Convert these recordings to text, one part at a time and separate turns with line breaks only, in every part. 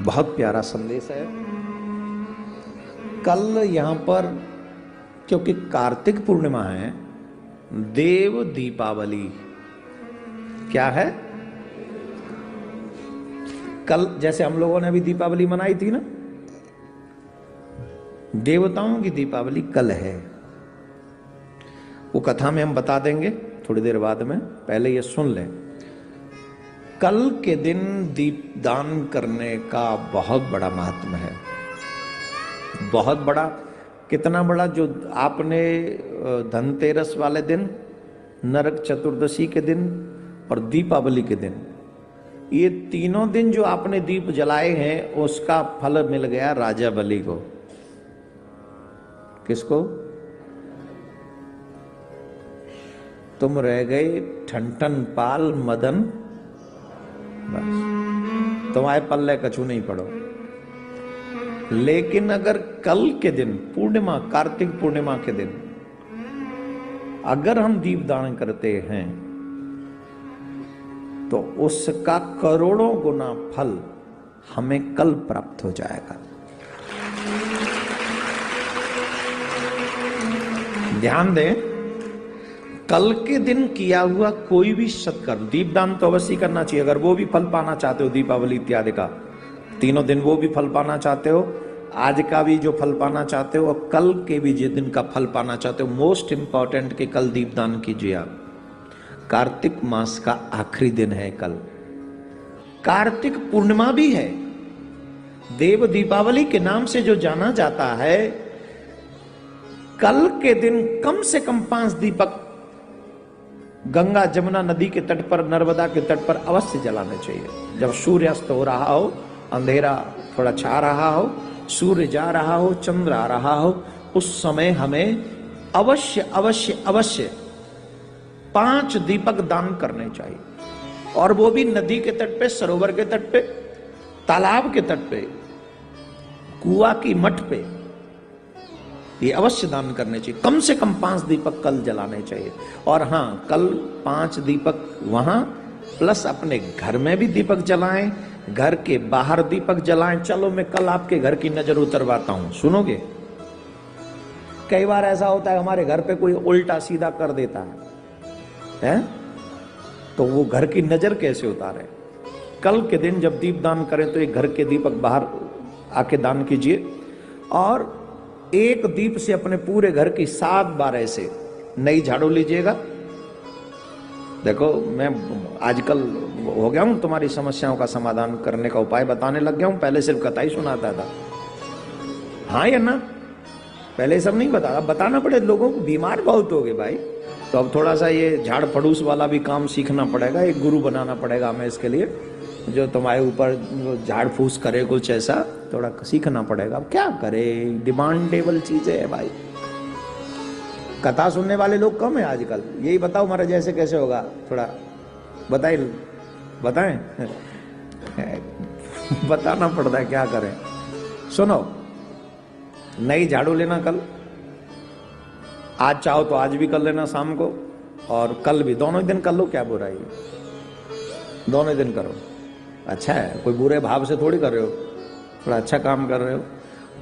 बहुत प्यारा संदेश है। कल यहां पर क्योंकि कार्तिक पूर्णिमा है, देव दीपावली क्या है? कल जैसे हम लोगों ने अभी दीपावली मनाई थी ना, देवताओं की दीपावली कल है। वो कथा में हम बता देंगे थोड़ी देर बाद में, पहले ये सुन लें। कल के दिन दीपदान करने का बहुत बड़ा महत्व है, बहुत बड़ा। कितना बड़ा? जो आपने धनतेरस वाले दिन, नरक चतुर्दशी के दिन और दीपावली के दिन, ये तीनों दिन जो आपने दीप जलाए हैं उसका फल मिल गया राजा बलि को। किसको? तुम रह गए ठनठन पाल मदन, बस तुम्हारे पल्ले कछु नहीं पड़ो। लेकिन अगर कल के दिन पूर्णिमा, कार्तिक पूर्णिमा के दिन अगर हम दीपदान करते हैं तो उसका करोड़ों गुना फल हमें कल प्राप्त हो जाएगा। ध्यान दें, कल के दिन किया हुआ कोई भी सत्कर्म, दीपदान तो अवश्य करना चाहिए। अगर वो भी फल पाना चाहते हो, दीपावली इत्यादि का तीनों दिन वो भी फल पाना चाहते हो, आज का भी जो फल पाना चाहते हो और कल के भी जिस दिन का फल पाना चाहते हो, मोस्ट इंपॉर्टेंट कि कल दीपदान कीजिए आप। कार्तिक मास का आखिरी दिन है कल, कार्तिक पूर्णिमा भी है। देव दीपावली के नाम से जो जाना जाता है, कल के दिन कम से कम 5 दीपक गंगा जमुना नदी के तट पर, नर्मदा के तट पर अवश्य जलाने चाहिए। जब सूर्यास्त हो रहा हो, अंधेरा थोड़ा छा रहा हो, सूर्य जा रहा हो, चंद्र आ रहा हो, उस समय हमें अवश्य अवश्य अवश्य 5 दीपक दान करने चाहिए। और वो भी नदी के तट पे, सरोवर के तट पे, तालाब के तट पे, कुआं की मठ पे, ये अवश्य दान करने चाहिए। कम से कम 5 दीपक कल जलाने चाहिए। और हाँ, कल 5 दीपक वहां प्लस अपने घर में भी दीपक जलाएं, घर के बाहर दीपक जलाएं। चलो मैं कल आपके घर की नजर उतरवाता हूं, सुनोगे? कई बार ऐसा होता है हमारे घर पे कोई उल्टा सीधा कर देता है, तो वो घर की नजर कैसे उतारे? कल के दिन जब दीप दान करें तो एक घर के दीपक बाहर आके दान कीजिए, और एक दीप से अपने पूरे घर की 7 बार ऐसे नई झाड़ू लीजिएगा। देखो, मैं आजकल हो गया हूं तुम्हारी समस्याओं का समाधान करने का उपाय बताने लग गया हूं। पहले सिर्फ कथा ही सुनाता था, हाँ या ना? पहले सब नहीं बता, अब बताना पड़े लोगों को। बीमार बहुत हो गए भाई, तो अब थोड़ा सा ये झाड़ फड़ूस वाला भी काम सीखना पड़ेगा। एक गुरु बनाना पड़ेगा हमें इसके लिए, जो तुम्हारे ऊपर झाड़ फूस करे, कुछ ऐसा थोड़ा सीखना पड़ेगा। अब क्या करे, डिमांडेबल चीजें है भाई। कथा सुनने वाले लोग कम है आजकल। यही बताओ हमारा जैसे कैसे होगा, थोड़ा बताएं बताना पड़ता है, क्या करें। सुनो, नई झाड़ू लेना कल, आज चाहो तो आज भी कर लेना शाम को, और कल भी, दोनों दिन कर लो, क्या बुराई है? दोनों दिन करो, अच्छा है। कोई बुरे भाव से थोड़ी कर रहे हो, थोड़ा अच्छा काम कर रहे हो।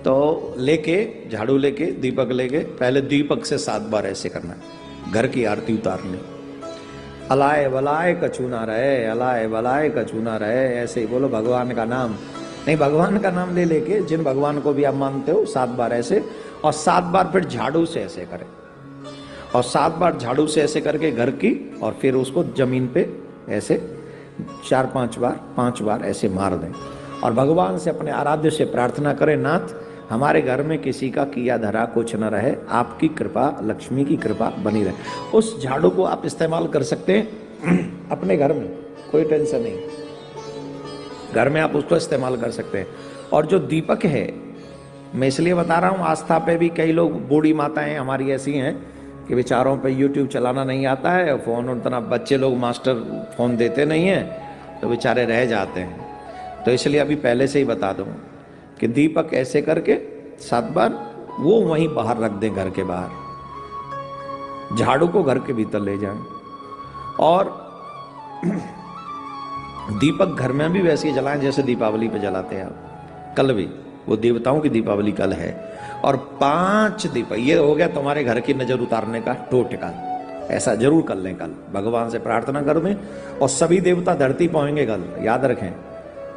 तो लेके, झाड़ू लेके, दीपक लेके, पहले दीपक से 7 बार ऐसे करना है, घर की आरती उतारनी। अलाए वलाए कछु ना रहे, अलाए वलाए कछु ना रहे, ऐसे ही बोलो भगवान का नाम। नहीं, भगवान का नाम ले लेके, जिन भगवान को भी आप मानते हो, 7 बार ऐसे, और 7 बार फिर झाड़ू से ऐसे करें, और 7 बार झाड़ू से ऐसे करके घर की, और फिर उसको जमीन पे ऐसे 4-5 बार, 5 बार ऐसे मार दें। और भगवान से, अपने आराध्य से प्रार्थना करें, नाथ हमारे घर में किसी का किया धरा कुछ न रहे, आपकी कृपा, लक्ष्मी की कृपा बनी रहे। उस झाड़ू को आप इस्तेमाल कर सकते हैं अपने घर में, कोई टेंशन नहीं, घर में आप उसको इस्तेमाल कर सकते हैं। और जो दीपक है, मैं इसलिए बता रहा हूँ, आस्था पे भी कई लोग, बूढ़ी माताएं हमारी ऐसी हैं कि बेचारों पे यूट्यूब चलाना नहीं आता है, फ़ोन उतना, बच्चे लोग मास्टर फ़ोन देते नहीं हैं, तो बेचारे रह जाते हैं। तो इसलिए अभी पहले से ही बता दूँ कि दीपक ऐसे करके 7 बार वो वहीं बाहर रख दें, घर के बाहर। झाड़ू को घर के भीतर ले जाएं, और दीपक घर में भी वैसे ही जलाएं जैसे दीपावली पे जलाते हैं आप। कल भी वो देवताओं की दीपावली कल है, और 5 दीप, ये हो गया तुम्हारे घर की नजर उतारने का टोटका। ऐसा जरूर कर लें कल, भगवान से प्रार्थना कर दें। और सभी देवता धरती पे होंगे कल, याद रखें,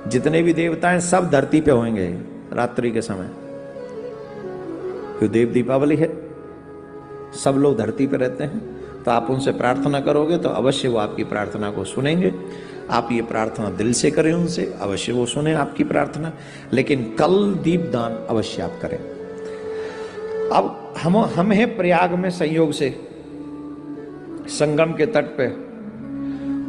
जितने भी देवता हैं सब धरती पे होंगे रात्रि के समय, क्योंकि देव दीपावली है, सब लोग धरती पे रहते हैं। तो आप उनसे प्रार्थना करोगे तो अवश्य वो आपकी प्रार्थना को सुनेंगे। आप ये प्रार्थना दिल से करें उनसे, अवश्य वो सुने आपकी प्रार्थना। लेकिन कल दीपदान अवश्य आप करें। अब हम हैं प्रयाग में संयोग से, संगम के तट पे।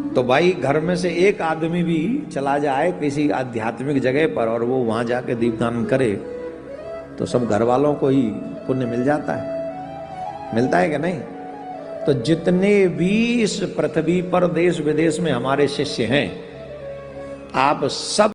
तो भाई घर में से एक आदमी भी चला जाए किसी आध्यात्मिक जगह पर और वो वहां जाके दीपदान करे तो सब घर वालों को ही पुण्य मिल जाता है। मिलता है कि नहीं? तो जितने भी इस पृथ्वी पर देश विदेश में हमारे शिष्य हैं, आप सब